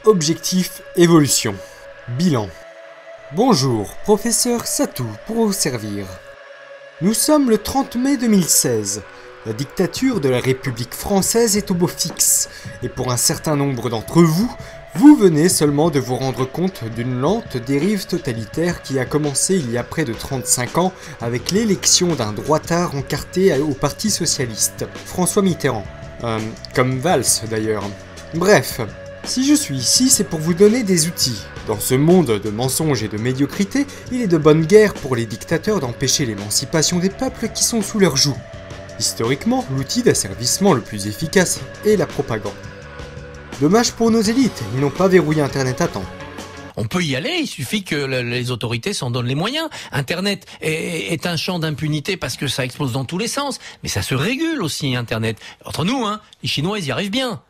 Objectif évolution. Bilan. Bonjour, professeur Satou, pour vous servir. Nous sommes le 30 mai 2016. La dictature de la République française est au beau fixe, et pour un certain nombre d'entre vous, vous venez seulement de vous rendre compte d'une lente dérive totalitaire qui a commencé il y a près de 35 ans avec l'élection d'un droitard encarté au Parti Socialiste, François Mitterrand. Comme Valls d'ailleurs. Bref. Si je suis ici, c'est pour vous donner des outils. Dans ce monde de mensonges et de médiocrité, il est de bonne guerre pour les dictateurs d'empêcher l'émancipation des peuples qui sont sous leur joug. Historiquement, l'outil d'asservissement le plus efficace est la propagande. Dommage pour nos élites, ils n'ont pas verrouillé Internet à temps. On peut y aller, il suffit que les autorités s'en donnent les moyens. Internet est un champ d'impunité parce que ça explose dans tous les sens, mais ça se régule aussi, Internet. Entre nous, les Chinois, ils y arrivent bien.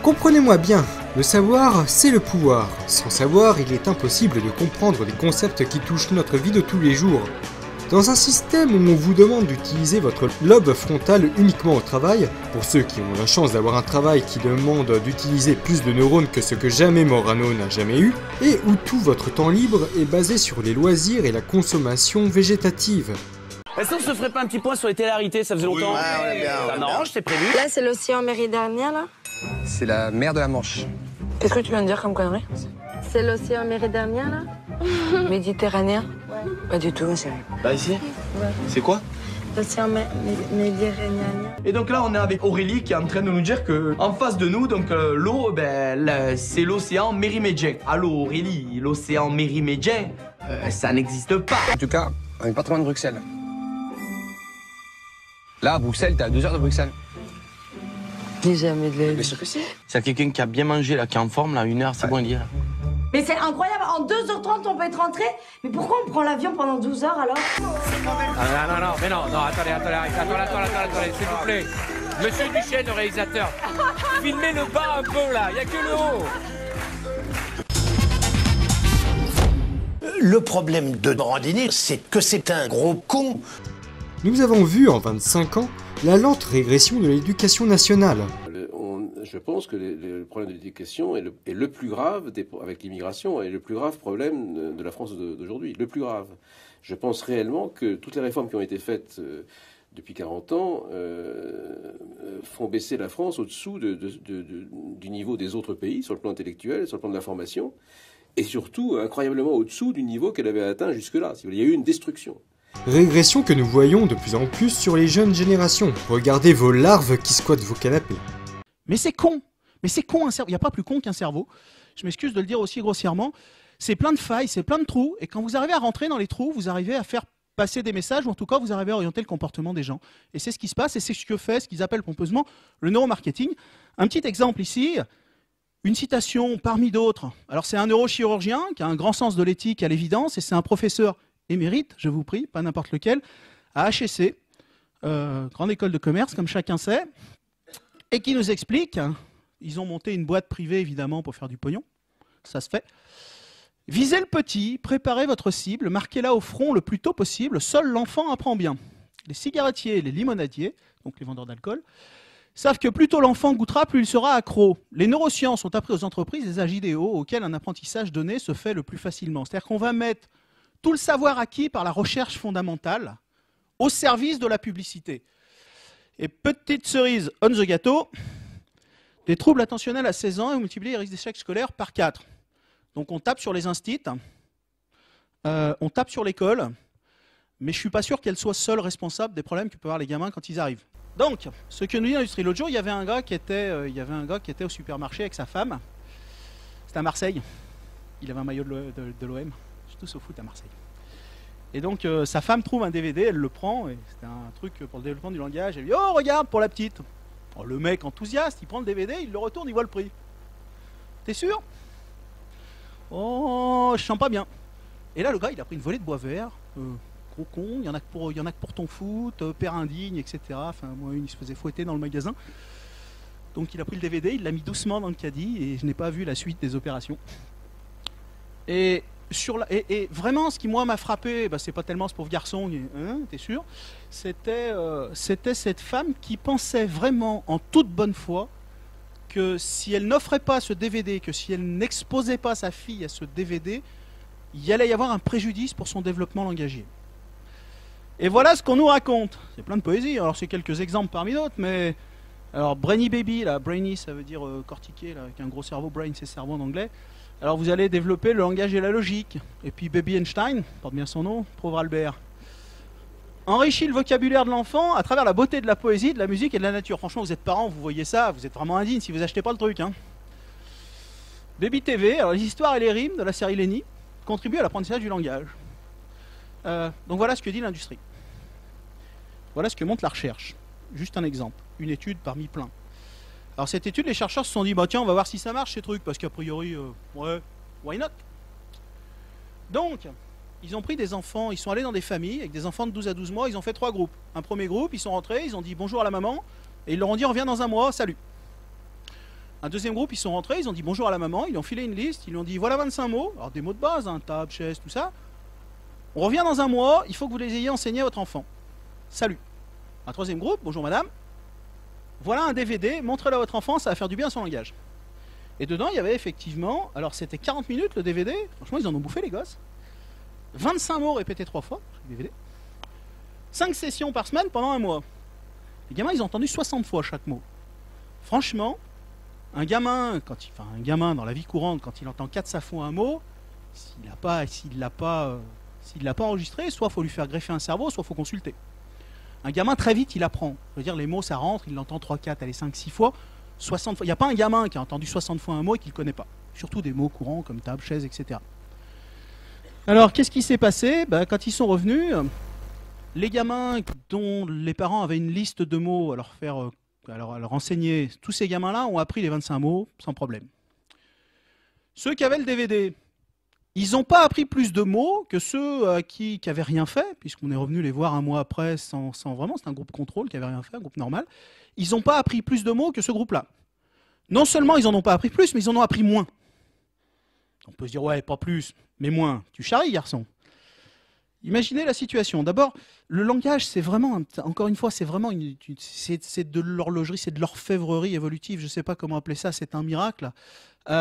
Comprenez-moi bien, le savoir, c'est le pouvoir. Sans savoir, il est impossible de comprendre des concepts qui touchent notre vie de tous les jours. Dans un système où on vous demande d'utiliser votre lobe frontal uniquement au travail, pour ceux qui ont la chance d'avoir un travail qui demande d'utiliser plus de neurones que ce que jamais Morano n'a jamais eu, et où tout votre temps libre est basé sur les loisirs et la consommation végétative. Est-ce qu'on se ferait pas un petit point sur les télé-réalités, ça faisait longtemps? Ouais, bien. Ça m'arrange, c'est prévu. Là, c'est l'océan méridionien, là? C'est la mer de la Manche. Qu'est-ce que tu viens de dire comme connerie? C'est l'océan méridionien, là? Méditerranéen? Ouais. Pas du tout, ma chérie. Bah ici? Ouais. C'est quoi? L'océan méditerranéen. Et donc là, on est avec Aurélie qui est en train de nous dire que en face de nous, donc l'eau, c'est l'océan Mérimédien. Allô Aurélie, l'océan Mérimédien, ça n'existe pas. En tout cas, on est pas très loin de Bruxelles. Là, à Bruxelles, t'es à 2 heures de Bruxelles. Jamais de la Bien vie. sûr que si. C'est quelqu'un qui a bien mangé, là, qui est en forme, là, 1 heure, c'est bon à dire. Mais c'est incroyable, en 2h30 on peut être rentré. Mais pourquoi on prend l'avion pendant 12 heures alors? Non, attendez, s'il vous plaît. Monsieur Duchesne, le réalisateur, filmez le bas un peu là, il n'y a que le haut. Le problème de Morandini, c'est que c'est un gros con. Nous avons vu en 25 ans la lente régression de l'éducation nationale. Je pense que le problème de l'éducation est le plus grave, avec l'immigration, est le plus grave problème de la France d'aujourd'hui. Le plus grave. Je pense réellement que toutes les réformes qui ont été faites depuis 40 ans font baisser la France au-dessous du niveau des autres pays, sur le plan intellectuel, sur le plan de la formation, et surtout incroyablement au-dessous du niveau qu'elle avait atteint jusque-là. Il y a eu une destruction. Régression que nous voyons de plus en plus sur les jeunes générations. Regardez vos larves qui squattent vos canapés. Mais c'est con un cerveau. Il n'y a pas plus con qu'un cerveau. Je m'excuse de le dire aussi grossièrement. C'est plein de failles, c'est plein de trous. Et quand vous arrivez à rentrer dans les trous, vous arrivez à faire passer des messages, ou en tout cas, vous arrivez à orienter le comportement des gens. Et c'est ce qui se passe, et c'est ce que fait, ce qu'ils appellent pompeusement le neuromarketing. Un petit exemple ici, une citation parmi d'autres. Alors c'est un neurochirurgien qui a un grand sens de l'éthique à l'évidence, et c'est un professeur émérite, je vous prie, pas n'importe lequel, à HEC, grande école de commerce, comme chacun sait, et qui nous explique, ils ont monté une boîte privée évidemment pour faire du pognon, ça se fait. Visez le petit, préparez votre cible, marquez-la au front le plus tôt possible, seul l'enfant apprend bien. Les cigarettiers et les limonadiers, donc les vendeurs d'alcool, savent que plus tôt l'enfant goûtera, plus il sera accro. Les neurosciences ont appris aux entreprises des âges idéaux auxquels un apprentissage donné se fait le plus facilement. C'est-à-dire qu'on va mettre tout le savoir acquis par la recherche fondamentale au service de la publicité. Et petite cerise on the gâteau, des troubles attentionnels à 16 ans et on multiplie les risques d'échec scolaire par 4. Donc on tape sur les instits, on tape sur l'école, mais je ne suis pas sûr qu'elle soit seule responsable des problèmes que peuvent avoir les gamins quand ils arrivent. Donc, ce que nous dit l'industrie, l'autre jour, il y avait un gars qui était au supermarché avec sa femme. C'était à Marseille. Il avait un maillot de l'OM. Je suis tous au foot à Marseille. Et donc, sa femme trouve un DVD, elle le prend, et c'était un truc pour le développement du langage. Elle lui dit « Oh, regarde, pour la petite !» Oh, le mec enthousiaste, il prend le DVD, il le retourne, il voit le prix. « T'es sûr ?»« Oh, je sens pas bien. » Et là, le gars, il a pris une volée de bois vert. Gros con, il y en a que pour ton foot, père indigne, etc. Enfin, moi, il se faisait fouetter dans le magasin. Donc, il a pris le DVD, il l'a mis doucement dans le caddie, et je n'ai pas vu la suite des opérations. Et vraiment, ce qui moi m'a frappé, c'est pas tellement ce pauvre garçon, t'es sûr, c'était cette femme qui pensait vraiment en toute bonne foi que si elle n'offrait pas ce DVD, que si elle n'exposait pas sa fille à ce DVD, il y allait y avoir un préjudice pour son développement langagier. Et voilà ce qu'on nous raconte. C'est plein de poésie, alors c'est quelques exemples parmi d'autres, mais... Alors, Brainy Baby, là, Brainy ça veut dire cortiqué, là, avec un gros cerveau, brain c'est cerveau en anglais. Alors vous allez développer le langage et la logique. Et puis Baby Einstein, porte bien son nom, pauvre Albert, enrichit le vocabulaire de l'enfant à travers la beauté de la poésie, de la musique et de la nature. Franchement, vous êtes parents, vous voyez ça, vous êtes vraiment indigne si vous achetez pas le truc. Hein. Baby TV, alors les histoires et les rimes de la série Lenny contribuent à l'apprentissage du langage. Donc voilà ce que dit l'industrie. Voilà ce que montre la recherche. Juste un exemple, une étude parmi plein. Alors cette étude, les chercheurs se sont dit, bah tiens, on va voir si ça marche ces trucs, parce qu'a priori, ouais, why not? Donc, ils ont pris des enfants, ils sont allés dans des familles, avec des enfants de 12 à 12 mois, ils ont fait 3 groupes. Un premier groupe, ils sont rentrés, ils ont dit bonjour à la maman, et ils leur ont dit, on revient dans un mois, salut. Un deuxième groupe, ils sont rentrés, ils ont dit bonjour à la maman, ils lui ont filé une liste, ils lui ont dit, voilà 25 mots, alors des mots de base, hein, table, chaise, tout ça. On revient dans un mois, il faut que vous les ayez enseignés à votre enfant. Salut. Un troisième groupe, bonjour madame. Voilà un DVD, montrez-le à votre enfant, ça va faire du bien à son langage. Et dedans, il y avait effectivement, alors c'était 40 minutes le DVD, franchement ils en ont bouffé les gosses. 25 mots répétés 3 fois, DVD. 5 sessions par semaine pendant un mois. Les gamins, ils ont entendu 60 fois chaque mot. Franchement, un gamin dans la vie courante, quand il entend 4 fois un mot, s'il l'a pas enregistré, soit il faut lui faire greffer un cerveau, soit il faut consulter. Un gamin, très vite, il apprend. Je veux dire, les mots, ça rentre, il l'entend 3, 4, allez, 5, 6 fois, 60 fois. Il n'y a pas un gamin qui a entendu 60 fois un mot et qui ne le connaît pas. Surtout des mots courants comme table, chaise, etc. Alors, qu'est-ce qui s'est passé? Quand ils sont revenus, les gamins dont les parents avaient une liste de mots à leur enseigner, tous ces gamins-là ont appris les 25 mots sans problème. Ceux qui avaient le DVD, ils n'ont pas appris plus de mots que ceux qui n'avaient rien fait, puisqu'on est revenu les voir un mois après sans vraiment, c'est un groupe contrôle qui n'avait rien fait, un groupe normal. Ils n'ont pas appris plus de mots que ce groupe-là. Non seulement ils n'en ont pas appris plus, mais ils en ont appris moins. On peut se dire, ouais, pas plus, mais moins. Tu charries, garçon. Imaginez la situation. D'abord, le langage, c'est vraiment, encore une fois, c'est vraiment c'est de l'horlogerie, c'est de l'orfèvrerie évolutive, je ne sais pas comment appeler ça, c'est un miracle. Je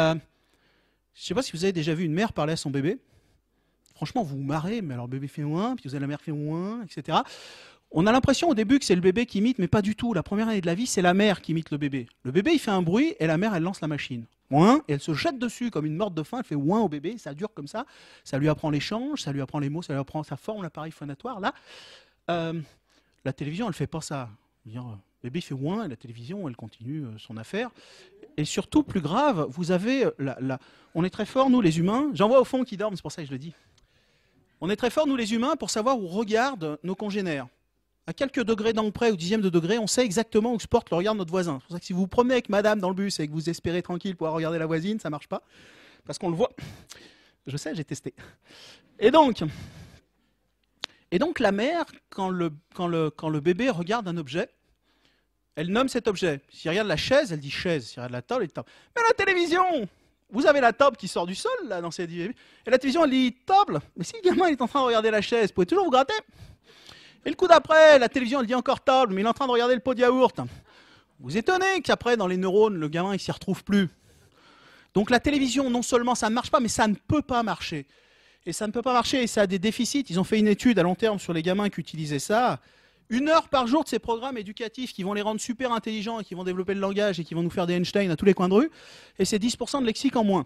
ne sais pas si vous avez déjà vu une mère parler à son bébé. Franchement, vous vous marrez, mais alors le bébé fait ouin, puis vous avez la mère fait ouin, etc. On a l'impression au début que c'est le bébé qui imite, mais pas du tout. La première année de la vie, c'est la mère qui imite le bébé. Le bébé, il fait un bruit, et la mère, elle lance la machine. Ouin, et elle se jette dessus comme une morte de faim, elle fait ouin au bébé, ça dure comme ça. Ça lui apprend l'échange, ça lui apprend les mots, ça lui apprend sa forme, l'appareil phonatoire. Là, la télévision, elle ne fait pas ça. Le bébé fait ouin, et la télévision, elle continue son affaire. Et surtout, plus grave, vous avez... on est très forts, nous, les humains. J'en vois au fond qui dorment, c'est pour ça que je le dis. On est très forts, nous, les humains, pour savoir où regardent nos congénères. À quelques degrés d'angle près, ou dixième de degré, on sait exactement où se porte le regard de notre voisin. C'est pour ça que si vous vous promenez avec madame dans le bus et que vous espérez tranquille pouvoir regarder la voisine, ça ne marche pas. Parce qu'on le voit. Je sais, j'ai testé. Et donc la mère, quand le bébé regarde un objet, elle nomme cet objet. S'il regarde la chaise, elle dit chaise. S'il regarde la table, elle dit table. Mais la télévision, vous avez la table qui sort du sol, là, dans cette... Et la télévision, elle dit table. Mais si le gamin est en train de regarder la chaise, vous pouvez toujours vous gratter. Et le coup d'après, la télévision, elle dit encore table, mais il est en train de regarder le pot de yaourt. Vous étonnez qu'après, dans les neurones, le gamin, il s'y retrouve plus. Donc la télévision, non seulement ça ne marche pas, mais ça ne peut pas marcher. Et ça ne peut pas marcher, et ça a des déficits. Ils ont fait une étude à long terme sur les gamins qui utilisaient ça. 1 heure par jour de ces programmes éducatifs qui vont les rendre super intelligents et qui vont développer le langage et qui vont nous faire des Einstein à tous les coins de rue, et c'est 10% de lexique en moins.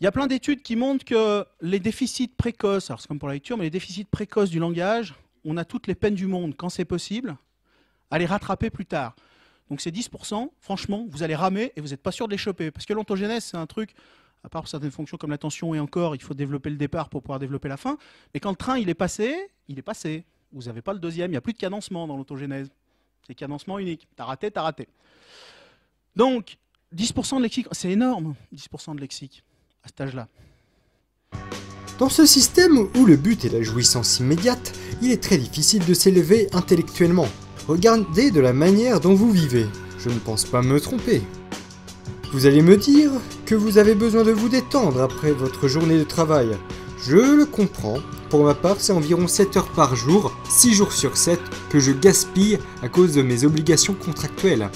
Il y a plein d'études qui montrent que les déficits précoces, alors c'est comme pour la lecture, mais les déficits précoces du langage, on a toutes les peines du monde, quand c'est possible, à les rattraper plus tard. Donc ces 10%, franchement, vous allez ramer et vous n'êtes pas sûr de les choper. Parce que l'ontogénèse, c'est un truc, à part pour certaines fonctions comme l'attention et encore, il faut développer le départ pour pouvoir développer la fin. Mais quand le train il est passé, il est passé. Vous n'avez pas le deuxième, il n'y a plus de cadencement dans l'autogénèse. C'est cadencement unique. T'as raté, t'as raté. Donc, 10% de lexique, c'est énorme, 10% de lexique, à cet âge-là. Dans ce système où le but est la jouissance immédiate, il est très difficile de s'élever intellectuellement. Regardez de la manière dont vous vivez. Je ne pense pas me tromper. Vous allez me dire que vous avez besoin de vous détendre après votre journée de travail. Je le comprends. Pour ma part, c'est environ 7 heures par jour, 6 jours sur 7, que je gaspille à cause de mes obligations contractuelles.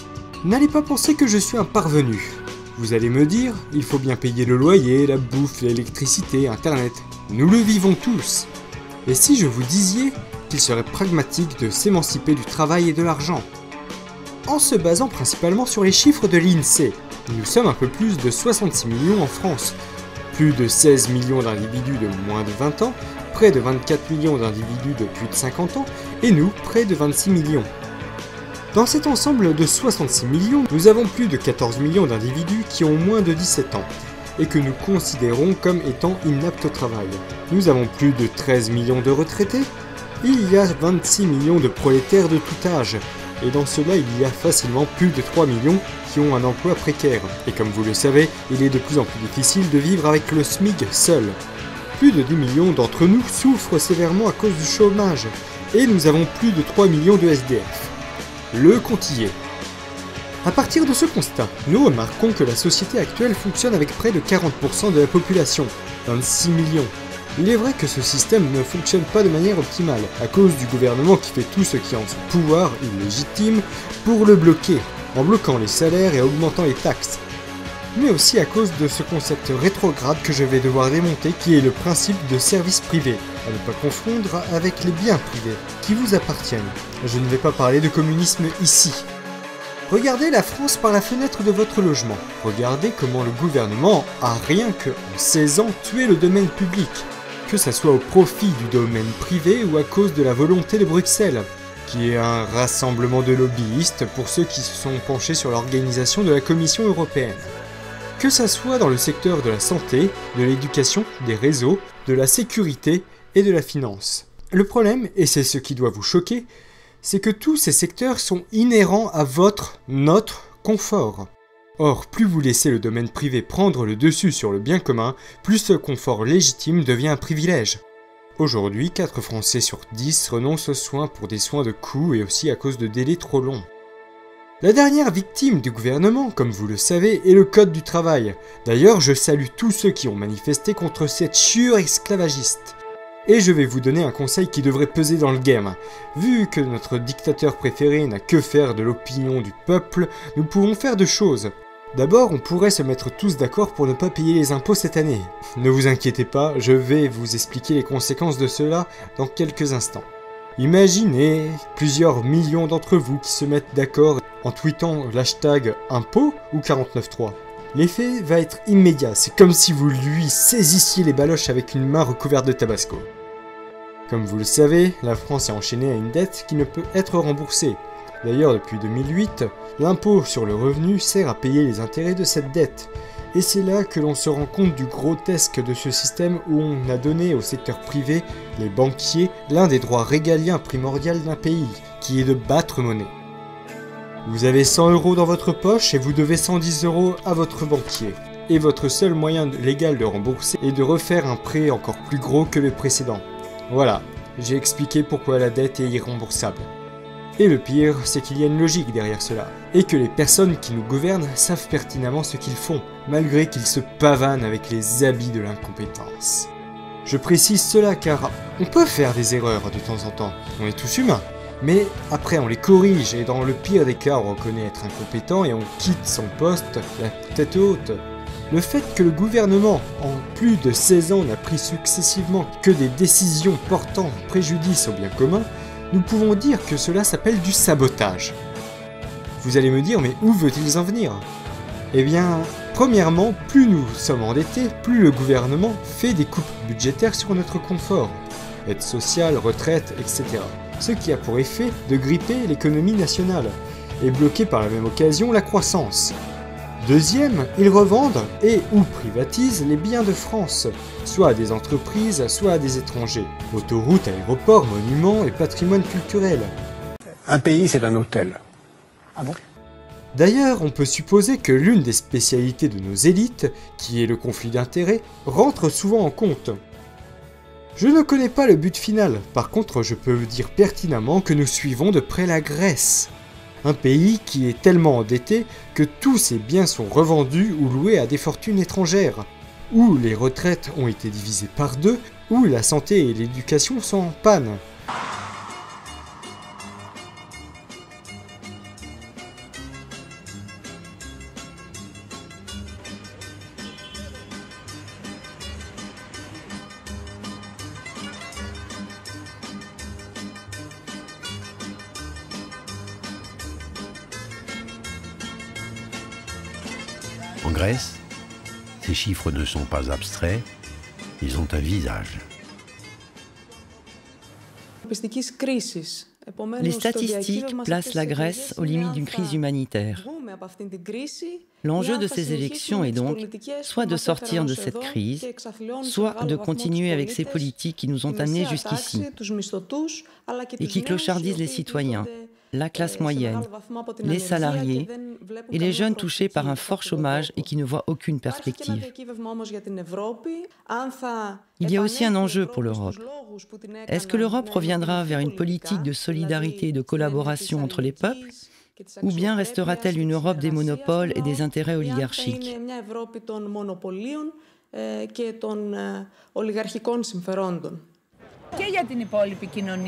N'allez pas penser que je suis un parvenu. Vous allez me dire, il faut bien payer le loyer, la bouffe, l'électricité, internet. Nous le vivons tous. Et si je vous disiez qu'il serait pragmatique de s'émanciper du travail et de l'argent? En se basant principalement sur les chiffres de l'INSEE, nous sommes un peu plus de 66 millions en France, plus de 16 millions d'individus de moins de 20 ans, près de 24 millions d'individus de plus de 50 ans, et nous, près de 26 millions. Dans cet ensemble de 66 millions, nous avons plus de 14 millions d'individus qui ont moins de 17 ans, et que nous considérons comme étant inaptes au travail. Nous avons plus de 13 millions de retraités, il y a 26 millions de prolétaires de tout âge, et dans cela il y a facilement plus de 3 millions qui ont un emploi précaire. Et comme vous le savez, il est de plus en plus difficile de vivre avec le SMIC seul. Plus de 10 millions d'entre nous souffrent sévèrement à cause du chômage, et nous avons plus de 3 millions de SDF. Le compte y est. À partir de ce constat, nous remarquons que la société actuelle fonctionne avec près de 40% de la population, 26 millions. Il est vrai que ce système ne fonctionne pas de manière optimale, à cause du gouvernement qui fait tout ce qui est en son pouvoir illégitime pour le bloquer, en bloquant les salaires et augmentant les taxes. Mais aussi à cause de ce concept rétrograde que je vais devoir démonter qui est le principe de service privé, à ne pas confondre avec les biens privés, qui vous appartiennent. Je ne vais pas parler de communisme ici. Regardez la France par la fenêtre de votre logement. Regardez comment le gouvernement a rien que en 16 ans tué le domaine public, que ça soit au profit du domaine privé ou à cause de la volonté de Bruxelles, qui est un rassemblement de lobbyistes pour ceux qui se sont penchés sur l'organisation de la Commission européenne. Que ça soit dans le secteur de la santé, de l'éducation, des réseaux, de la sécurité et de la finance. Le problème, et c'est ce qui doit vous choquer, c'est que tous ces secteurs sont inhérents à notre confort. Or, plus vous laissez le domaine privé prendre le dessus sur le bien commun, plus ce confort légitime devient un privilège. Aujourd'hui, 4 Français sur 10 renoncent aux soins pour des soins de coût et aussi à cause de délais trop longs. La dernière victime du gouvernement, comme vous le savez, est le Code du travail. D'ailleurs, je salue tous ceux qui ont manifesté contre cette chiure esclavagiste. Et je vais vous donner un conseil qui devrait peser dans le game. Vu que notre dictateur préféré n'a que faire de l'opinion du peuple, nous pouvons faire deux choses. D'abord, on pourrait se mettre tous d'accord pour ne pas payer les impôts cette année. Ne vous inquiétez pas, je vais vous expliquer les conséquences de cela dans quelques instants. Imaginez plusieurs millions d'entre vous qui se mettent d'accord en tweetant l'hashtag impôt ou 49.3. L'effet va être immédiat, c'est comme si vous lui saisissiez les baloches avec une main recouverte de tabasco. Comme vous le savez, la France est enchaînée à une dette qui ne peut être remboursée. D'ailleurs, depuis 2008, l'impôt sur le revenu sert à payer les intérêts de cette dette. Et c'est là que l'on se rend compte du grotesque de ce système où on a donné au secteur privé, les banquiers, l'un des droits régaliens primordiaux d'un pays, qui est de battre monnaie. Vous avez 100 € dans votre poche et vous devez 110 € à votre banquier. Et votre seul moyen légal de rembourser est de refaire un prêt encore plus gros que le précédent. Voilà, j'ai expliqué pourquoi la dette est irremboursable. Et le pire, c'est qu'il y a une logique derrière cela, et que les personnes qui nous gouvernent savent pertinemment ce qu'ils font, malgré qu'ils se pavanent avec les habits de l'incompétence. Je précise cela car on peut faire des erreurs de temps en temps, on est tous humains, mais après on les corrige et dans le pire des cas on reconnaît être incompétent et on quitte son poste la tête haute. Le fait que le gouvernement, en plus de 16 ans, n'a pris successivement que des décisions portant préjudice au bien commun, nous pouvons dire que cela s'appelle du sabotage. Vous allez me dire, mais où veut-il en venir? Eh bien, premièrement, plus nous sommes endettés, plus le gouvernement fait des coupes budgétaires sur notre confort, aide sociale, retraite, etc. Ce qui a pour effet de gripper l'économie nationale, et bloquer par la même occasion la croissance. Deuxième, ils revendent et ou privatisent les biens de France, soit à des entreprises, soit à des étrangers. Autoroutes, aéroports, monuments et patrimoine culturel. Un pays, c'est un hôtel. Ah bon? D'ailleurs, on peut supposer que l'une des spécialités de nos élites, qui est le conflit d'intérêts, rentre souvent en compte. Je ne connais pas le but final, par contre je peux dire pertinemment que nous suivons de près la Grèce. Un pays qui est tellement endetté que tous ses biens sont revendus ou loués à des fortunes étrangères, où les retraites ont été divisées par 2, où la santé et l'éducation sont en panne. En Grèce, ces chiffres ne sont pas abstraits, ils ont un visage. Les statistiques placent la Grèce aux limites d'une crise humanitaire. L'enjeu de ces élections est donc soit de sortir de cette crise, soit de continuer avec ces politiques qui nous ont amenés jusqu'ici et qui clochardisent les citoyens, la classe moyenne, les salariés et les jeunes touchés par un fort chômage et qui ne voient aucune perspective. Il y a aussi un enjeu pour l'Europe. Est-ce que l'Europe reviendra vers une politique de solidarité et de collaboration entre les peuples, ou bien restera-t-elle une Europe des monopoles et des intérêts oligarchiques ?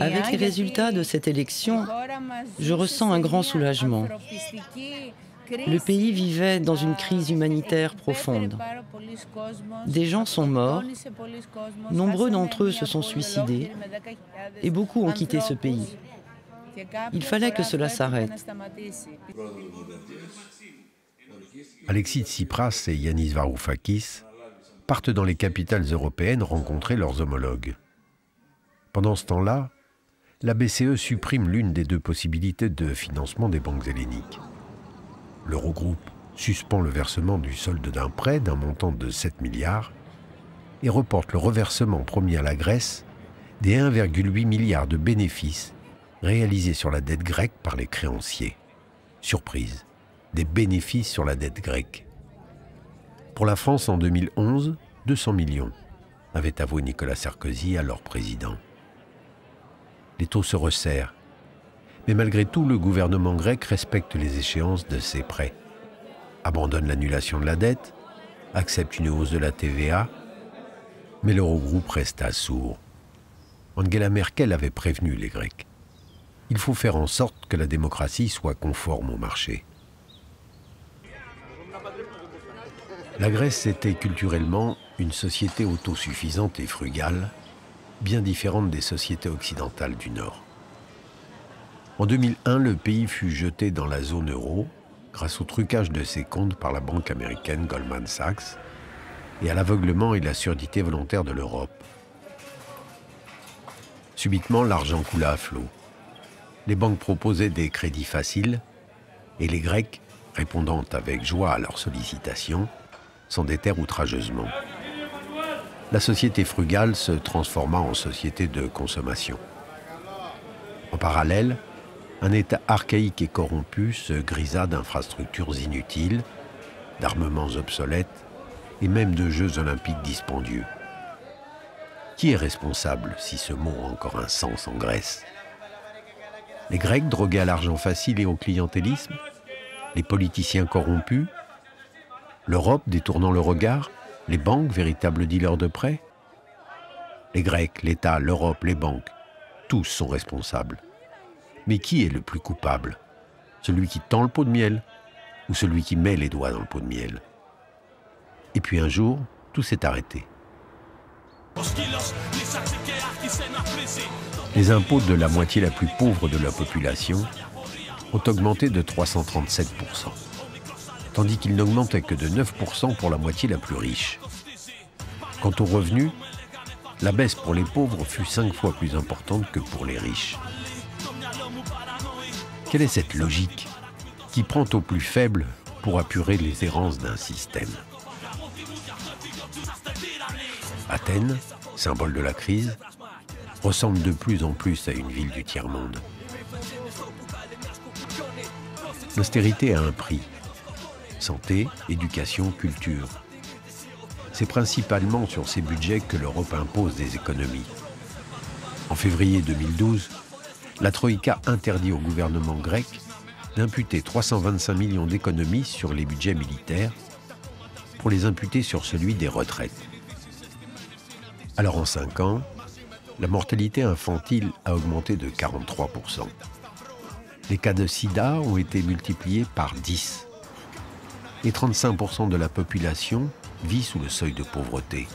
Avec les résultats de cette élection, je ressens un grand soulagement. Le pays vivait dans une crise humanitaire profonde. Des gens sont morts, nombreux d'entre eux se sont suicidés et beaucoup ont quitté ce pays. Il fallait que cela s'arrête. Alexis Tsipras et Yanis Varoufakis partent dans les capitales européennes rencontrer leurs homologues. Pendant ce temps-là, la BCE supprime l'une des deux possibilités de financement des banques helléniques. L'Eurogroupe suspend le versement du solde d'un prêt d'un montant de 7 milliards et reporte le reversement promis à la Grèce des 1,8 milliard de bénéfices réalisés sur la dette grecque par les créanciers. Surprise, des bénéfices sur la dette grecque. Pour la France en 2011, 200 millions, avait avoué Nicolas Sarkozy, alors président. Les taux se resserrent, mais malgré tout, le gouvernement grec respecte les échéances de ses prêts, abandonne l'annulation de la dette, accepte une hausse de la TVA, mais l'Eurogroupe resta sourd. Angela Merkel avait prévenu les Grecs. Il faut faire en sorte que la démocratie soit conforme au marché. La Grèce était culturellement une société autosuffisante et frugale, bien différente des sociétés occidentales du Nord. En 2001, le pays fut jeté dans la zone euro grâce au trucage de ses comptes par la banque américaine Goldman Sachs et à l'aveuglement et la surdité volontaire de l'Europe. Subitement, l'argent coula à flot. Les banques proposaient des crédits faciles et les Grecs, répondant avec joie à leurs sollicitations, s'endettèrent outrageusement. La société frugale se transforma en société de consommation. En parallèle, un État archaïque et corrompu se grisa d'infrastructures inutiles, d'armements obsolètes et même de Jeux olympiques dispendieux. Qui est responsable si ce mot a encore un sens en Grèce? Les Grecs drogués à l'argent facile et au clientélisme? Les politiciens corrompus? L'Europe détournant le regard? Les banques, véritables dealers de prêts? Les Grecs, l'État, l'Europe, les banques, tous sont responsables. Mais qui est le plus coupable? Celui qui tend le pot de miel ou celui qui met les doigts dans le pot de miel? Et puis un jour, tout s'est arrêté. Les impôts de la moitié la plus pauvre de la population ont augmenté de 337%, tandis qu'ils n'augmentaient que de 9% pour la moitié la plus riche. Quant aux revenus, la baisse pour les pauvres fut 5 fois plus importante que pour les riches. Quelle est cette logique qui prend au plus faible pour apurer les errances d'un système? Athènes, symbole de la crise, ressemble de plus en plus à une ville du tiers-monde. L'austérité a un prix. Santé, éducation, culture. C'est principalement sur ces budgets que l'Europe impose des économies. En février 2012, la Troïka interdit au gouvernement grec d'imputer 325 millions d'économies sur les budgets militaires pour les imputer sur celui des retraites. Alors en 5 ans, la mortalité infantile a augmenté de 43%. Les cas de sida ont été multipliés par 10. Et 35% de la population vit sous le seuil de pauvreté.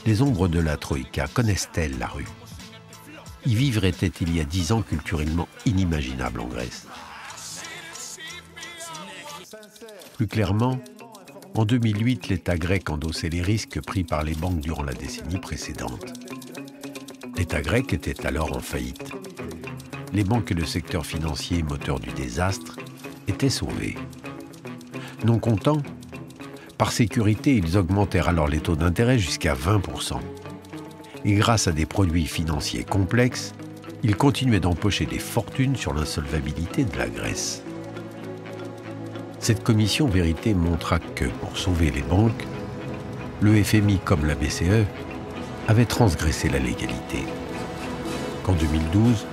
Les ombres de la Troïka connaissent-elles la rue? Y vivre était il y a 10 ans culturellement inimaginable en Grèce. Plus clairement, en 2008, l'État grec endossait les risques pris par les banques durant la décennie précédente. L'État grec était alors en faillite. Les banques et le secteur financier, moteur du désastre, étaient sauvés. Non contents, par sécurité, ils augmentèrent alors les taux d'intérêt jusqu'à 20%. Et grâce à des produits financiers complexes, ils continuaient d'empocher des fortunes sur l'insolvabilité de la Grèce. Cette commission vérité montra que, pour sauver les banques, le FMI comme la BCE avait transgressé la légalité. Qu'en 2012,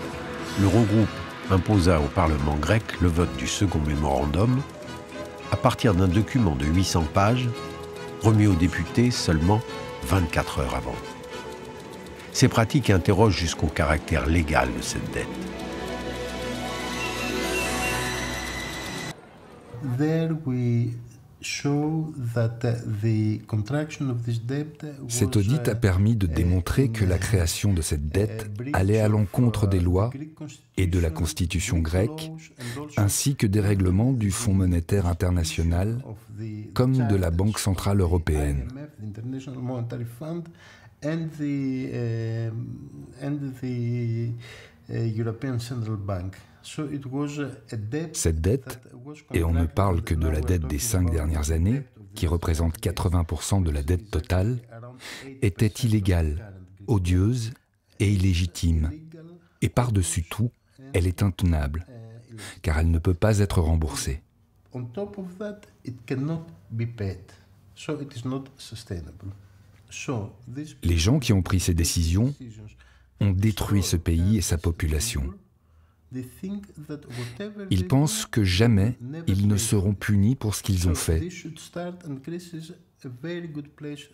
l'Eurogroupe imposa au Parlement grec le vote du second mémorandum à partir d'un document de 800 pages remis aux députés seulement 24 heures avant. Ces pratiques interrogent jusqu'au caractère légal de cette dette. Cet audit a permis de démontrer que la création de cette dette allait à l'encontre des lois et de la constitution grecque, ainsi que des règlements du Fonds monétaire international, comme de la Banque centrale européenne. Cette dette, et on ne parle que de la dette des 5 dernières années, qui représente 80% de la dette totale, était illégale, odieuse et illégitime. Et par-dessus tout, elle est intenable, car elle ne peut pas être remboursée. Les gens qui ont pris ces décisions ont détruit ce pays et sa population. Ils pensent que jamais ils ne seront punis pour ce qu'ils ont fait.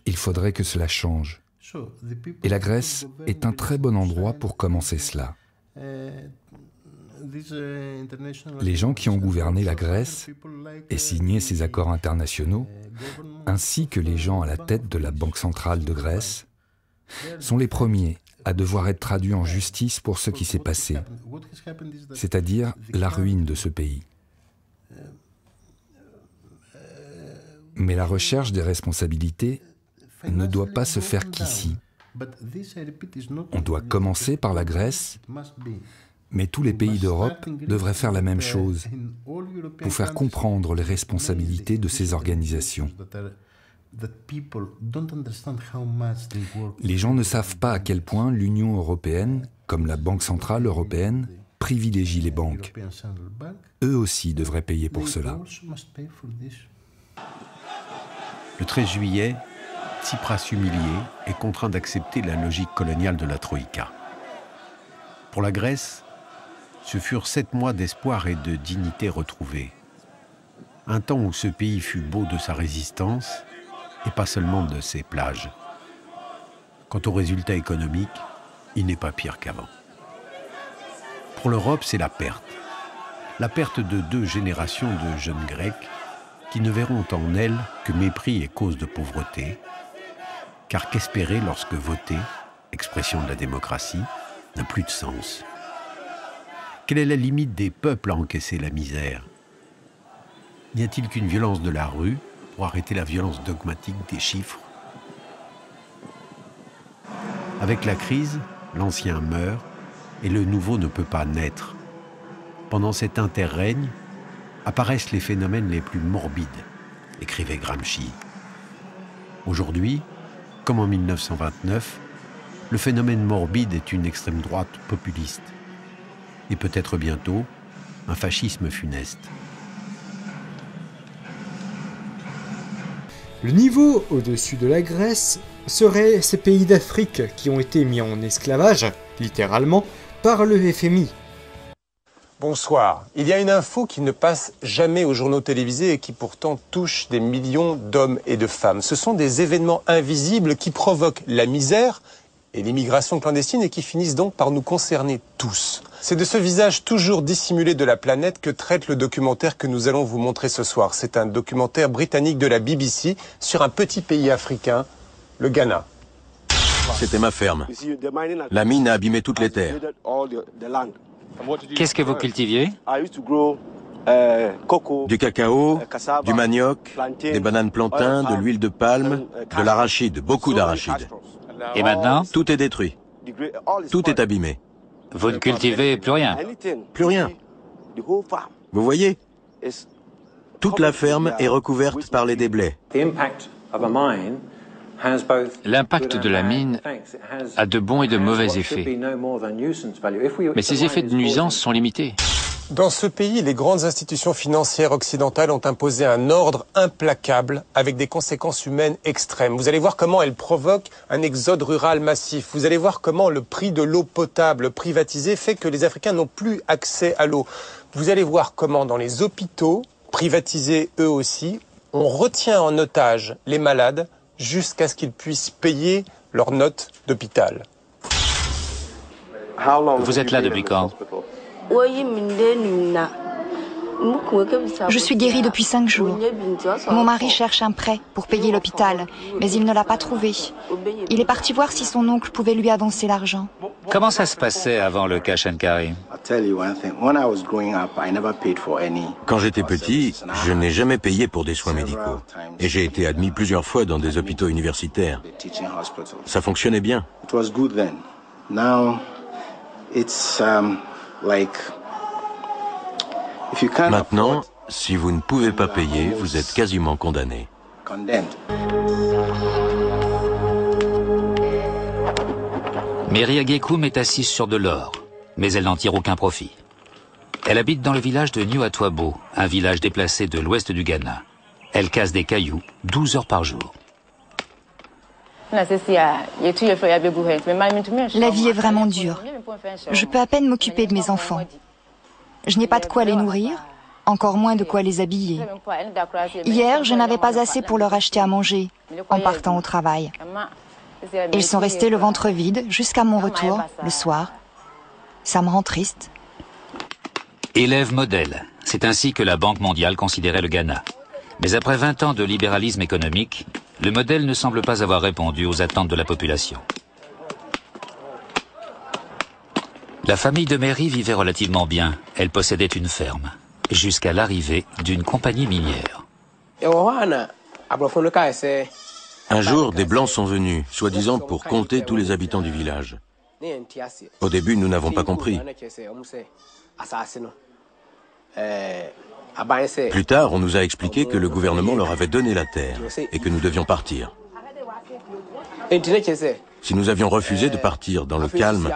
Il faudrait que cela change. Et la Grèce est un très bon endroit pour commencer cela. Les gens qui ont gouverné la Grèce et signé ces accords internationaux, ainsi que les gens à la tête de la Banque centrale de Grèce, sont les premiers à devoir être traduits en justice pour ce qui s'est passé, c'est-à-dire la ruine de ce pays. Mais la recherche des responsabilités ne doit pas se faire qu'ici. On doit commencer par la Grèce, mais tous les pays d'Europe devraient faire la même chose pour faire comprendre les responsabilités de ces organisations. Les gens ne savent pas à quel point l'Union européenne, comme la Banque centrale européenne, privilégie les banques. Eux aussi devraient payer pour cela. Le 13 juillet, Tsipras humilié est contraint d'accepter la logique coloniale de la Troïka. Pour la Grèce, ce furent 7 mois d'espoir et de dignité retrouvée. Un temps où ce pays fut beau de sa résistance et pas seulement de ses plages. Quant aux résultats économiques, il n'est pas pire qu'avant. Pour l'Europe, c'est la perte. La perte de 2 générations de jeunes Grecs qui ne verront en elles que mépris et cause de pauvreté, car qu'espérer lorsque voter, expression de la démocratie, n'a plus de sens. Quelle est la limite des peuples à encaisser la misère? N'y a-t-il qu'une violence de la rue pour arrêter la violence dogmatique des chiffres? Avec la crise, l'ancien meurt et le nouveau ne peut pas naître. Pendant cet interrègne, apparaissent les phénomènes les plus morbides, écrivait Gramsci. Aujourd'hui, comme en 1929, le phénomène morbide est une extrême droite populiste. Et peut-être bientôt, un fascisme funeste. Le niveau au-dessus de la Grèce serait ces pays d'Afrique qui ont été mis en esclavage, littéralement, par le FMI. Bonsoir. Il y a une info qui ne passe jamais aux journaux télévisés et qui pourtant touche des millions d'hommes et de femmes. Ce sont des événements invisibles qui provoquent la misère et l'immigration clandestine et qui finissent donc par nous concerner tous. C'est de ce visage toujours dissimulé de la planète que traite le documentaire que nous allons vous montrer ce soir. C'est un documentaire britannique de la BBC sur un petit pays africain, le Ghana. C'était ma ferme. La mine a abîmé toutes les terres. Qu'est-ce que vous cultiviez? Du cacao, du manioc, des bananes plantains, de l'huile de palme, de l'arachide, beaucoup d'arachide. Et maintenant? Tout est détruit. Tout est abîmé. Vous ne cultivez plus rien? Plus rien. Vous voyez? Toute la ferme est recouverte par les déblais. L'impact de la mine a de bons et de mauvais effets. Mais ces effets de nuisance sont limités. Dans ce pays, les grandes institutions financières occidentales ont imposé un ordre implacable avec des conséquences humaines extrêmes. Vous allez voir comment elles provoquent un exode rural massif. Vous allez voir comment le prix de l'eau potable privatisée fait que les Africains n'ont plus accès à l'eau. Vous allez voir comment dans les hôpitaux, privatisés eux aussi, on retient en otage les malades jusqu'à ce qu'ils puissent payer leurs notes d'hôpital. Vous êtes là depuis quand? Je suis guérie depuis 5 jours. Mon mari cherche un prêt pour payer l'hôpital, mais il ne l'a pas trouvé. Il est parti voir si son oncle pouvait lui avancer l'argent. Comment ça se passait avant le cash and carry? Quand j'étais petit, je n'ai jamais payé pour des soins médicaux. Et j'ai été admis plusieurs fois dans des hôpitaux universitaires. Ça fonctionnait bien. Maintenant, si vous ne pouvez pas payer, vous êtes quasiment condamné. Mary Agekum est assise sur de l'or, mais elle n'en tire aucun profit. Elle habite dans le village de New Atwabo, un village déplacé de l'ouest du Ghana. Elle casse des cailloux 12 heures par jour. La vie est vraiment dure. Je peux à peine m'occuper de mes enfants. Je n'ai pas de quoi les nourrir, encore moins de quoi les habiller. Hier, je n'avais pas assez pour leur acheter à manger en partant au travail. Ils sont restés le ventre vide jusqu'à mon retour, le soir. Ça me rend triste. Élève modèle, c'est ainsi que la Banque mondiale considérait le Ghana. Mais après 20 ans de libéralisme économique, le modèle ne semble pas avoir répondu aux attentes de la population. La famille de Mary vivait relativement bien. Elle possédait une ferme, jusqu'à l'arrivée d'une compagnie minière. Un jour, des Blancs sont venus, soi-disant pour compter tous les habitants du village. Au début, nous n'avons pas compris. Plus tard, on nous a expliqué que le gouvernement leur avait donné la terre et que nous devions partir. Si nous avions refusé de partir dans le calme,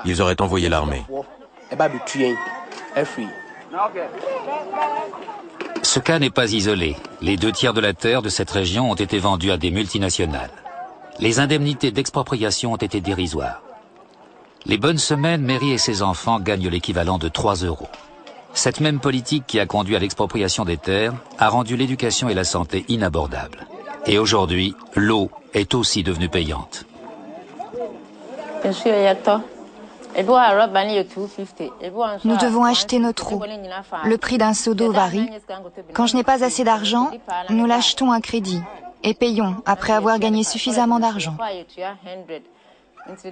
ils auraient envoyé l'armée. Ce cas n'est pas isolé. Les 2 tiers de la terre de cette région ont été vendus à des multinationales. Les indemnités d'expropriation ont été dérisoires. Les bonnes semaines, Mary et ses enfants gagnent l'équivalent de 3 €. Cette même politique qui a conduit à l'expropriation des terres a rendu l'éducation et la santé inabordables. Et aujourd'hui, l'eau est aussi devenue payante. Nous devons acheter notre eau. Le prix d'un seau d'eau varie. Quand je n'ai pas assez d'argent, nous l'achetons à crédit et payons après avoir gagné suffisamment d'argent.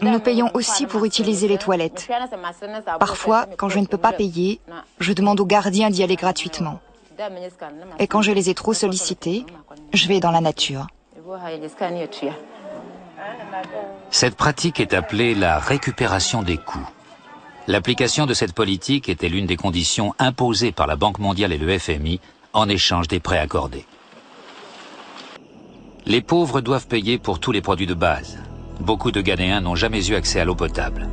Nous payons aussi pour utiliser les toilettes. Parfois, quand je ne peux pas payer, je demande aux gardiens d'y aller gratuitement. Et quand je les ai trop sollicités, je vais dans la nature. Cette pratique est appelée la récupération des coûts. L'application de cette politique était l'une des conditions imposées par la Banque mondiale et le FMI en échange des prêts accordés. Les pauvres doivent payer pour tous les produits de base. Beaucoup de Ghanéens n'ont jamais eu accès à l'eau potable.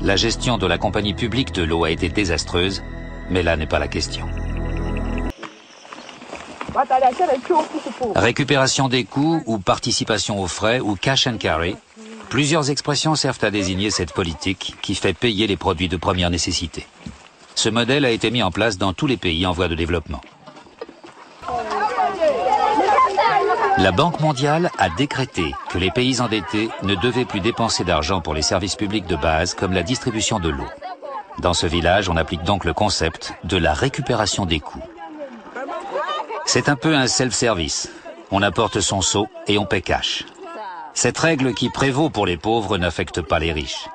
La gestion de la compagnie publique de l'eau a été désastreuse, mais là n'est pas la question. Récupération des coûts ou participation aux frais ou cash and carry, plusieurs expressions servent à désigner cette politique qui fait payer les produits de première nécessité. Ce modèle a été mis en place dans tous les pays en voie de développement. La Banque mondiale a décrété que les pays endettés ne devaient plus dépenser d'argent pour les services publics de base comme la distribution de l'eau. Dans ce village, on applique donc le concept de la récupération des coûts. C'est un peu un self-service. On apporte son seau et on paie cash. Cette règle qui prévaut pour les pauvres n'affecte pas les riches.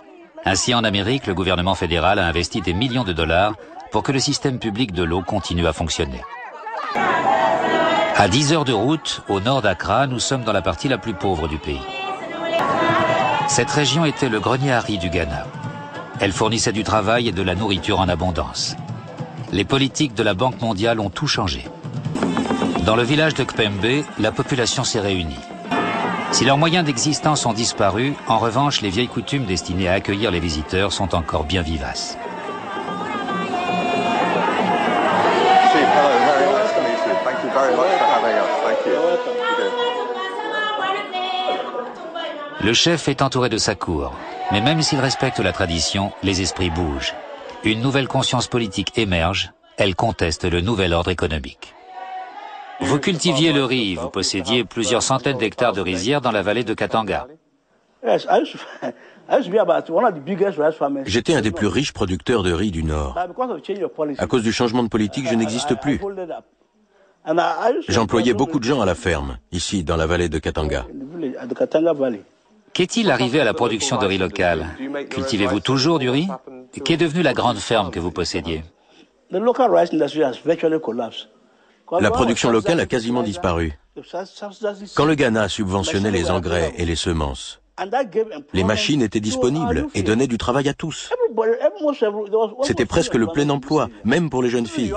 Ainsi, en Amérique, le gouvernement fédéral a investi des millions de dollars pour que le système public de l'eau continue à fonctionner. À 10 heures de route, au nord d'Accra, nous sommes dans la partie la plus pauvre du pays. Cette région était le grenier à riz du Ghana. Elle fournissait du travail et de la nourriture en abondance. Les politiques de la Banque mondiale ont tout changé. Dans le village de Kpembe, la population s'est réunie. Si leurs moyens d'existence ont disparu, en revanche, les vieilles coutumes destinées à accueillir les visiteurs sont encore bien vivaces. Le chef est entouré de sa cour, mais même s'il respecte la tradition, les esprits bougent. Une nouvelle conscience politique émerge, elle conteste le nouvel ordre économique. Vous cultiviez le riz, vous possédiez plusieurs centaines d'hectares de rizières dans la vallée de Katanga. J'étais un des plus riches producteurs de riz du Nord. À cause du changement de politique, je n'existe plus. J'employais beaucoup de gens à la ferme, ici, dans la vallée de Katanga. Qu'est-il arrivé à la production de riz local? Cultivez-vous toujours du riz? Qu'est devenue la grande ferme que vous possédiez? La production locale a quasiment disparu. Quand le Ghana subventionnait les engrais et les semences, les machines étaient disponibles et donnaient du travail à tous. C'était presque le plein emploi, même pour les jeunes filles.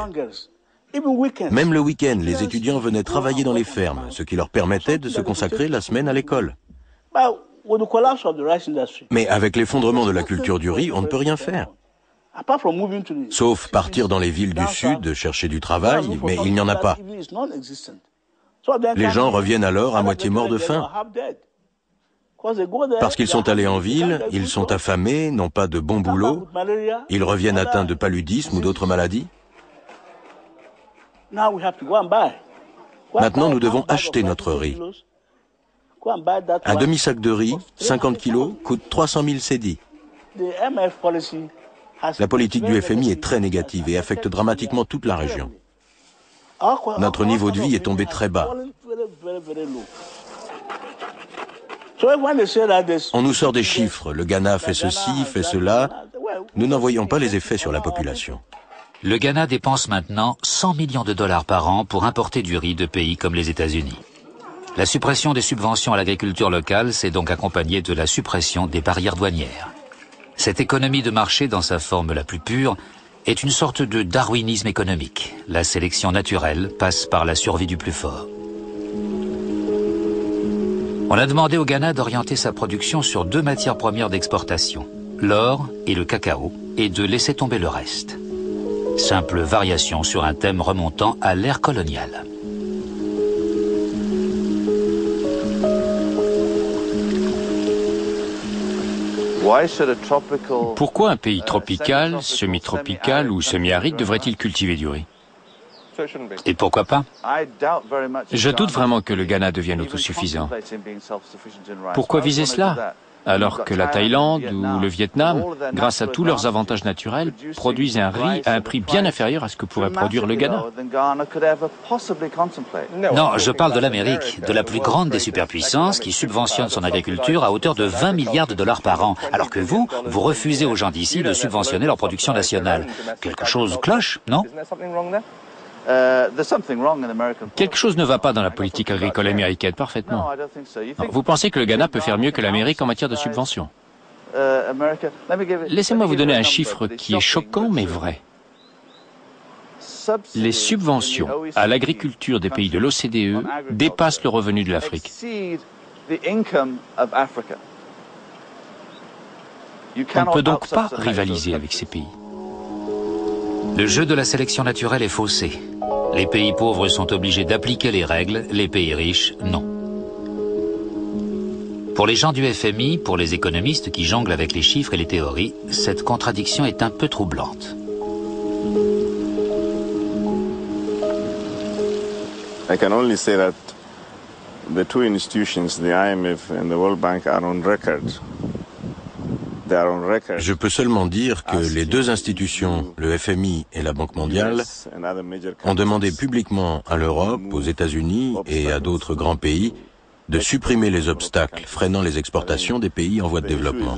Même le week-end, les étudiants venaient travailler dans les fermes, ce qui leur permettait de se consacrer la semaine à l'école. Mais avec l'effondrement de la culture du riz, on ne peut rien faire. Sauf partir dans les villes du Sud, chercher du travail, mais il n'y en a pas. Les gens reviennent alors à moitié morts de faim. Parce qu'ils sont allés en ville, ils sont affamés, n'ont pas de bon boulot, ils reviennent atteints de paludisme ou d'autres maladies. Maintenant, nous devons acheter notre riz. Un demi-sac de riz, 50 kilos, coûte 300 000 cédis. La politique du FMI est très négative et affecte dramatiquement toute la région. Notre niveau de vie est tombé très bas. On nous sort des chiffres, le Ghana fait ceci, fait cela. Nous n'en voyons pas les effets sur la population. Le Ghana dépense maintenant 100 millions de dollars par an pour importer du riz de pays comme les États-Unis. La suppression des subventions à l'agriculture locale s'est donc accompagnée de la suppression des barrières douanières. Cette économie de marché, dans sa forme la plus pure, est une sorte de darwinisme économique. La sélection naturelle passe par la survie du plus fort. On a demandé au Ghana d'orienter sa production sur 2 matières premières d'exportation, l'or et le cacao, et de laisser tomber le reste. Simple variation sur un thème remontant à l'ère coloniale. Pourquoi un pays tropical, semi-tropical ou semi-aride devrait-il cultiver du riz? Et pourquoi pas? Je doute vraiment que le Ghana devienne autosuffisant. Pourquoi viser cela? Alors que la Thaïlande ou le Vietnam, grâce à tous leurs avantages naturels, produisent un riz à un prix bien inférieur à ce que pourrait produire le Ghana. Non, je parle de l'Amérique, de la plus grande des superpuissances qui subventionne son agriculture à hauteur de 20 milliards de dollars par an, alors que vous refusez aux gens d'ici de subventionner leur production nationale. Quelque chose cloche, non? Quelque chose ne va pas dans la politique agricole américaine, parfaitement. Non, vous pensez que le Ghana peut faire mieux que l'Amérique en matière de subventions? Laissez-moi vous donner un chiffre qui est choquant mais vrai. Les subventions à l'agriculture des pays de l'OCDE dépassent le revenu de l'Afrique. On ne peut donc pas rivaliser avec ces pays. Le jeu de la sélection naturelle est faussé. Les pays pauvres sont obligés d'appliquer les règles, les pays riches, non. Pour les gens du FMI, pour les économistes qui jonglent avec les chiffres et les théories, cette contradiction est un peu troublante. I can only say that the two institutions, the IMF and the World Bank, are on record. Je peux seulement dire que les 2 institutions, le FMI et la Banque mondiale, ont demandé publiquement à l'Europe, aux États-Unis et à d'autres grands pays de supprimer les obstacles freinant les exportations des pays en voie de développement.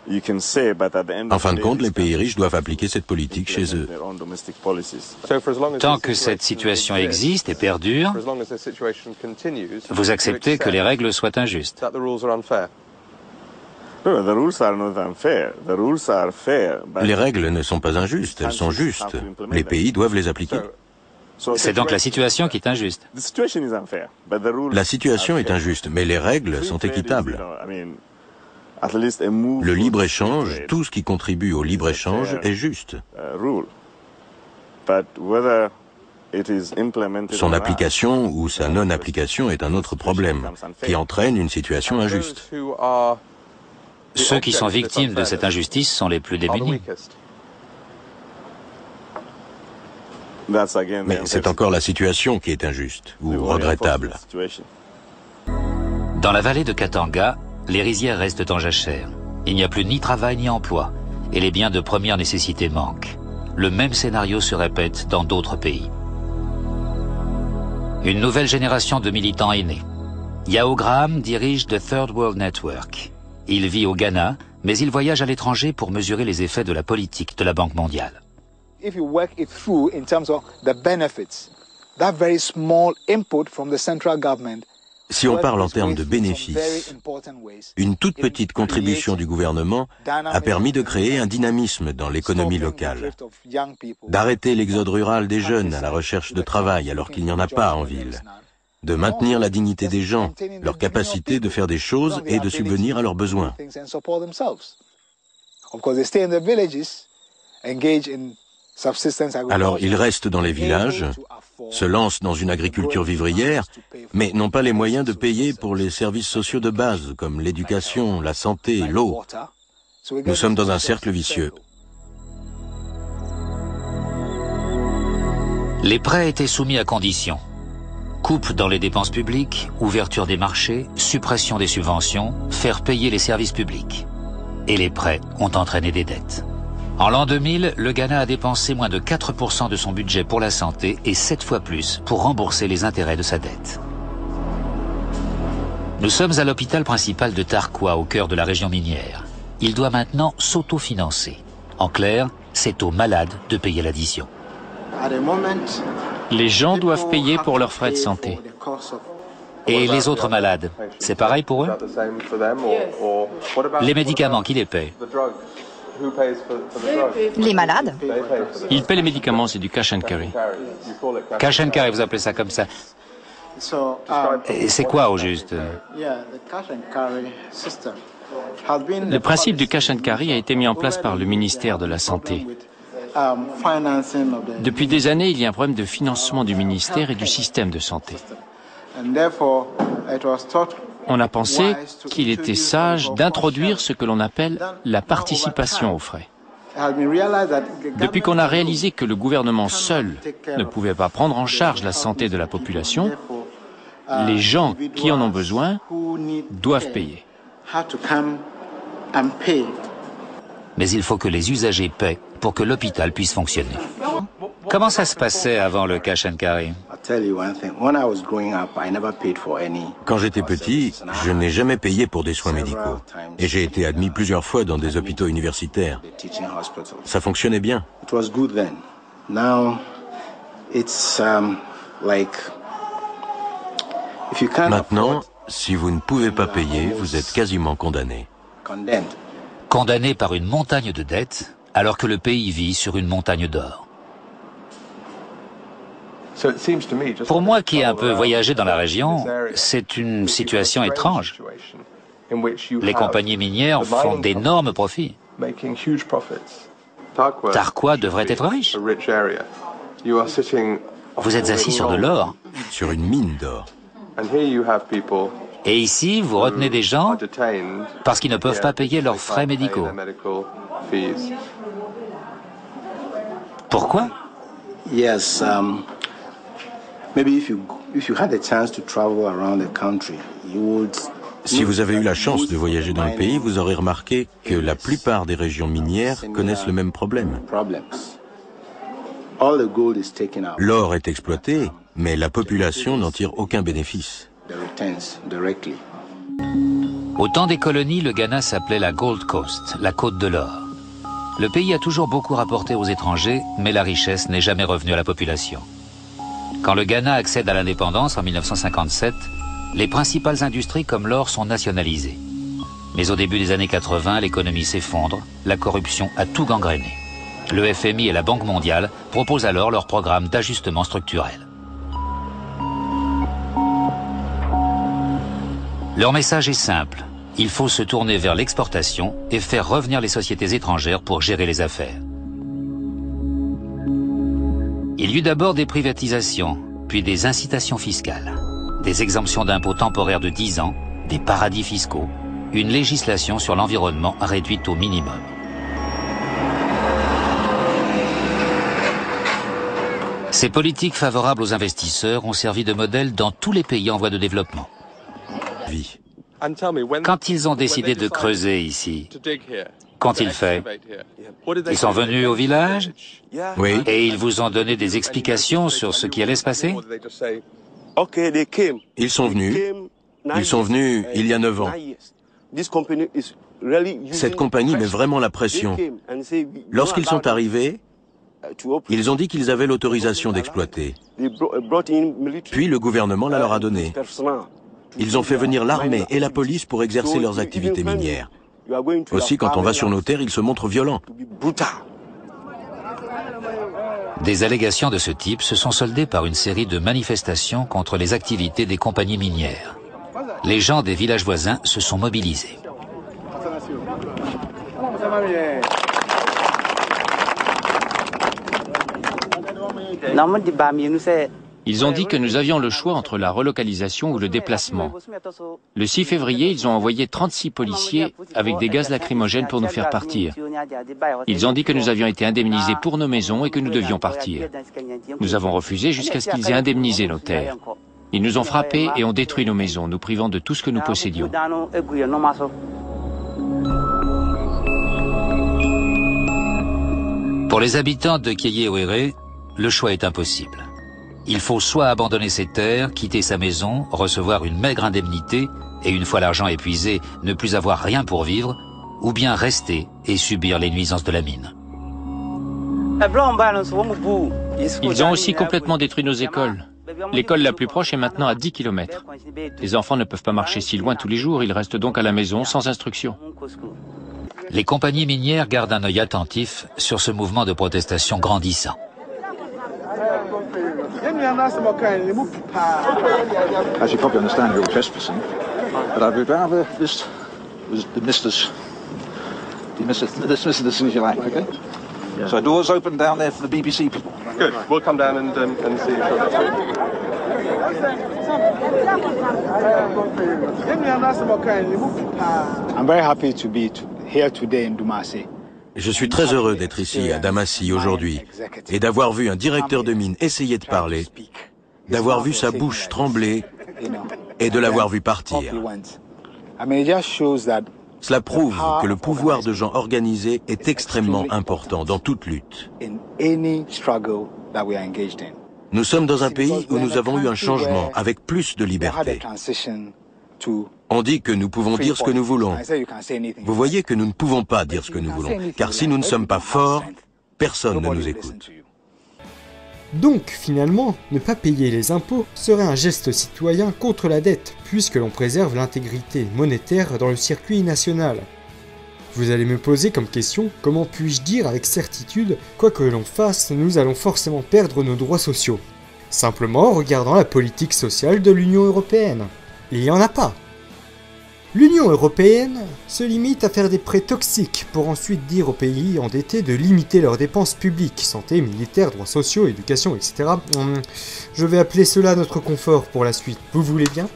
En fin de compte, les pays riches doivent appliquer cette politique chez eux. Tant que cette situation existe et perdure, vous acceptez que les règles soient injustes. Les règles ne sont pas injustes, elles sont justes. Les pays doivent les appliquer. C'est donc la situation qui est injuste. La situation est injuste, mais les règles sont équitables. Le libre-échange, tout ce qui contribue au libre-échange est juste. Son application ou sa non-application est un autre problème, qui entraîne une situation injuste. Ceux qui sont victimes de cette injustice sont les plus démunis. Mais c'est encore la situation qui est injuste ou regrettable. Dans la vallée de Katanga, les rizières restent en jachère. Il n'y a plus ni travail ni emploi, et les biens de première nécessité manquent. Le même scénario se répète dans d'autres pays. Une nouvelle génération de militants est née. Yao Graham dirige The Third World Network. Il vit au Ghana, mais il voyage à l'étranger pour mesurer les effets de la politique de la Banque mondiale. If you work it through in terms of the benefits, that very small input from the central government. Si on parle en termes de bénéfices, une toute petite contribution du gouvernement a permis de créer un dynamisme dans l'économie locale, d'arrêter l'exode rural des jeunes à la recherche de travail alors qu'il n'y en a pas en ville, de maintenir la dignité des gens, leur capacité de faire des choses et de subvenir à leurs besoins. Alors ils restent dans les villages, se lancent dans une agriculture vivrière, mais n'ont pas les moyens de payer pour les services sociaux de base, comme l'éducation, la santé, l'eau. Nous sommes dans un cercle vicieux. Les prêts étaient soumis à conditions. Coupe dans les dépenses publiques, ouverture des marchés, suppression des subventions, faire payer les services publics. Et les prêts ont entraîné des dettes. En l'an 2000, le Ghana a dépensé moins de 4% de son budget pour la santé et 7 fois plus pour rembourser les intérêts de sa dette. Nous sommes à l'hôpital principal de Tarkwa, au cœur de la région minière. Il doit maintenant s'autofinancer. En clair, c'est aux malades de payer l'addition. Les gens doivent payer pour leurs frais de santé. Et les autres malades, c'est pareil pour eux? Les médicaments, qui les paye? Les malades? Ils paient les médicaments, c'est du cash and carry. Cash and carry, vous appelez ça comme ça? Et c'est quoi au juste? Le principe du cash and carry a été mis en place par le ministère de la Santé. Depuis des années, il y a un problème de financement du ministère et du système de santé. On a pensé qu'il était sage d'introduire ce que l'on appelle la participation aux frais. Depuis qu'on a réalisé que le gouvernement seul ne pouvait pas prendre en charge la santé de la population, les gens qui en ont besoin doivent payer. Mais il faut que les usagers paient pour que l'hôpital puisse fonctionner. Comment ça se passait avant le cash and carry? Quand j'étais petit, je n'ai jamais payé pour des soins médicaux. Et j'ai été admis plusieurs fois dans des hôpitaux universitaires. Ça fonctionnait bien. Maintenant, si vous ne pouvez pas payer, vous êtes quasiment condamné. Condamné par une montagne de dettes, alors que le pays vit sur une montagne d'or. Pour moi qui ai un peu voyagé dans la région, c'est une situation étrange. Les compagnies minières font d'énormes profits. Tarkwa devrait être riche. Vous êtes assis sur de l'or. Sur une mine d'or. Et ici, vous retenez des gens parce qu'ils ne peuvent pas payer leurs frais médicaux. Pourquoi? Si vous avez eu la chance de voyager dans le pays, vous aurez remarqué que la plupart des régions minières connaissent le même problème. L'or est exploité, mais la population n'en tire aucun bénéfice. Au temps des colonies, le Ghana s'appelait la Gold Coast, la côte de l'or. Le pays a toujours beaucoup rapporté aux étrangers, mais la richesse n'est jamais revenue à la population. Quand le Ghana accède à l'indépendance en 1957, les principales industries comme l'or sont nationalisées. Mais au début des années 80, l'économie s'effondre, la corruption a tout gangréné. Le FMI et la Banque mondiale proposent alors leur programme d'ajustement structurel. Leur message est simple. Il faut se tourner vers l'exportation et faire revenir les sociétés étrangères pour gérer les affaires. Il y eut d'abord des privatisations, puis des incitations fiscales, des exemptions d'impôts temporaires de 10 ans, des paradis fiscaux, une législation sur l'environnement réduite au minimum. Ces politiques favorables aux investisseurs ont servi de modèle dans tous les pays en voie de développement. Quand ils ont décidé de creuser ici, qu'ont-ils fait? Ils sont venus au village? Oui. Et ils vous ont donné des explications sur ce qui allait se passer? Ils sont venus il y a 9 ans. Cette compagnie met vraiment la pression. Lorsqu'ils sont arrivés, ils ont dit qu'ils avaient l'autorisation d'exploiter. Puis le gouvernement la leur a donnée. Ils ont fait venir l'armée et la police pour exercer leurs activités minières. Aussi, quand on va sur nos terres, ils se montrent violents. Des allégations de ce type se sont soldées par une série de manifestations contre les activités des compagnies minières. Les gens des villages voisins se sont mobilisés. Ils ont dit que nous avions le choix entre la relocalisation ou le déplacement. Le 6 février, ils ont envoyé 36 policiers avec des gaz lacrymogènes pour nous faire partir. Ils ont dit que nous avions été indemnisés pour nos maisons et que nous devions partir. Nous avons refusé jusqu'à ce qu'ils aient indemnisé nos terres. Ils nous ont frappés et ont détruit nos maisons, nous privant de tout ce que nous possédions. Pour les habitants de Kéyé-Ouéré, le choix est impossible. Il faut soit abandonner ses terres, quitter sa maison, recevoir une maigre indemnité et une fois l'argent épuisé, ne plus avoir rien pour vivre, ou bien rester et subir les nuisances de la mine. Ils ont aussi complètement détruit nos écoles. L'école la plus proche est maintenant à 10 km. Les enfants ne peuvent pas marcher si loin tous les jours, ils restent donc à la maison sans instruction. Les compagnies minières gardent un œil attentif sur ce mouvement de protestation grandissant. As you probably understand, you're trespassing, but I would rather this dismiss it as soon as you like, okay? Yeah. So doors open down there for the BBC people. Good. We'll come down and see. I'm very happy to be here today in Dumasi. Je suis très heureux d'être ici à Damassi aujourd'hui et d'avoir vu un directeur de mine essayer de parler, d'avoir vu sa bouche trembler et de l'avoir vu partir. Cela prouve que le pouvoir de gens organisés est extrêmement important dans toute lutte. Nous sommes dans un pays où nous avons eu un changement avec plus de liberté. On dit que nous pouvons dire ce que nous voulons. Vous voyez que nous ne pouvons pas dire ce que nous voulons, car si nous ne sommes pas forts, personne ne nous écoute. Donc, finalement, ne pas payer les impôts serait un geste citoyen contre la dette, puisque l'on préserve l'intégrité monétaire dans le circuit national. Vous allez me poser comme question, comment puis-je dire avec certitude, quoi que l'on fasse, nous allons forcément perdre nos droits sociaux? Simplement en regardant la politique sociale de l'Union européenne. Il n'y en a pas. L'Union européenne se limite à faire des prêts toxiques pour ensuite dire aux pays endettés de limiter leurs dépenses publiques, santé, militaire, droits sociaux, éducation, etc. Je vais appeler cela notre confort pour la suite, vous voulez bien?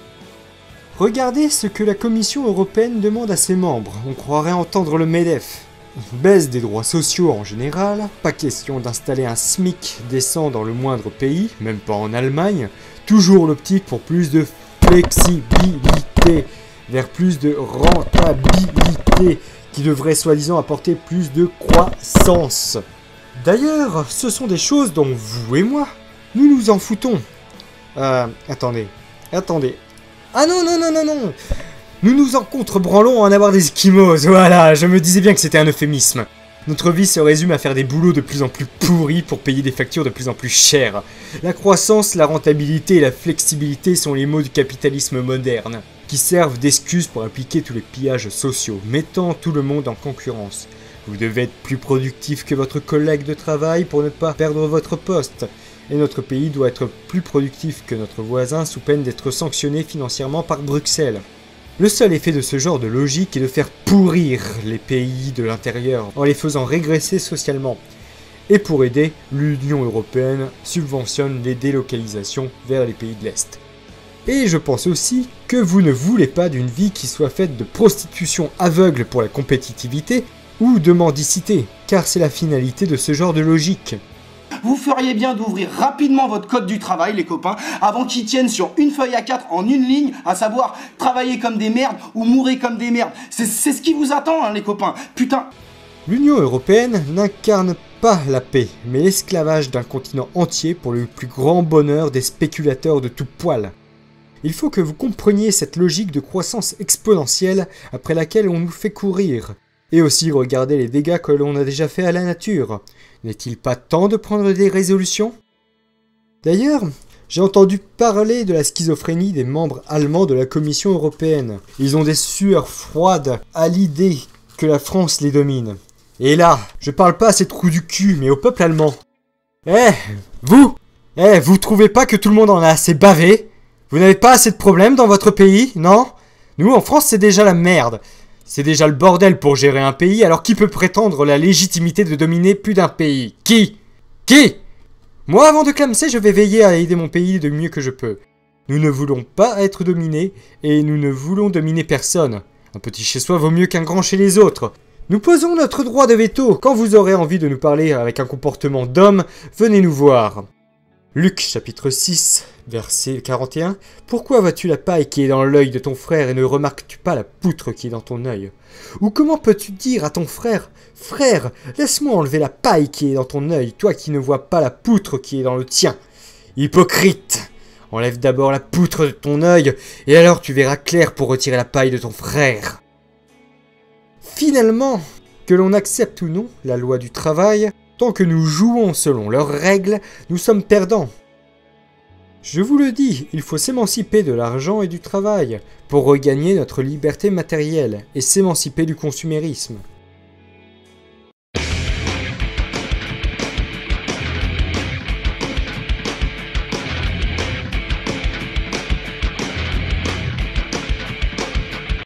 Regardez ce que la Commission européenne demande à ses membres, on croirait entendre le MEDEF. Baisse des droits sociaux en général, pas question d'installer un SMIC décent dans le moindre pays, même pas en Allemagne, toujours l'optique pour plus de flexibilité, vers plus de rentabilité, qui devrait soi-disant apporter plus de croissance. D'ailleurs, ce sont des choses dont vous et moi, nous nous en foutons. Attendez. Ah non. Nous nous en contrebranlons à en avoir des Eskimos, voilà, je me disais bien que c'était un euphémisme. Notre vie se résume à faire des boulots de plus en plus pourris pour payer des factures de plus en plus chères. La croissance, la rentabilité et la flexibilité sont les mots du capitalisme moderne, qui servent d'excuses pour appliquer tous les pillages sociaux, mettant tout le monde en concurrence. Vous devez être plus productif que votre collègue de travail pour ne pas perdre votre poste. Et notre pays doit être plus productif que notre voisin sous peine d'être sanctionné financièrement par Bruxelles. Le seul effet de ce genre de logique est de faire pourrir les pays de l'intérieur en les faisant régresser socialement. Et pour aider, l'Union européenne subventionne les délocalisations vers les pays de l'Est. Et je pense aussi que vous ne voulez pas d'une vie qui soit faite de prostitution aveugle pour la compétitivité ou de mendicité, car c'est la finalité de ce genre de logique. Vous feriez bien d'ouvrir rapidement votre code du travail, les copains, avant qu'il tienne sur une feuille A4 en une ligne, à savoir travailler comme des merdes ou mourir comme des merdes. C'est ce qui vous attend, hein, les copains. Putain. L'Union européenne n'incarne pas la paix, mais l'esclavage d'un continent entier pour le plus grand bonheur des spéculateurs de tout poil. Il faut que vous compreniez cette logique de croissance exponentielle après laquelle on nous fait courir. Et aussi regarder les dégâts que l'on a déjà fait à la nature. N'est-il pas temps de prendre des résolutions? D'ailleurs, j'ai entendu parler de la schizophrénie des membres allemands de la Commission européenne. Ils ont des sueurs froides à l'idée que la France les domine. Et là, je parle pas à ces trous du cul, mais au peuple allemand. Vous trouvez pas que tout le monde en a assez bavé? Vous n'avez pas assez de problèmes dans votre pays, non? Nous, en France, c'est déjà la merde. C'est déjà le bordel pour gérer un pays, alors qui peut prétendre la légitimité de dominer plus d'un pays? Qui? Moi, avant de clamser, je vais veiller à aider mon pays du mieux que je peux. Nous ne voulons pas être dominés, et nous ne voulons dominer personne. Un petit chez-soi vaut mieux qu'un grand chez les autres. Nous posons notre droit de veto. Quand vous aurez envie de nous parler avec un comportement d'homme, venez nous voir. Luc, chapitre 6, verset 41. Pourquoi vois-tu la paille qui est dans l'œil de ton frère et ne remarques-tu pas la poutre qui est dans ton œil? Ou comment peux-tu dire à ton frère, frère, laisse-moi enlever la paille qui est dans ton œil, toi qui ne vois pas la poutre qui est dans le tien? Hypocrite! Enlève d'abord la poutre de ton œil, et alors tu verras clair pour retirer la paille de ton frère. Finalement, que l'on accepte ou non la loi du travail, tant que nous jouons selon leurs règles, nous sommes perdants. Je vous le dis, il faut s'émanciper de l'argent et du travail pour regagner notre liberté matérielle et s'émanciper du consumérisme.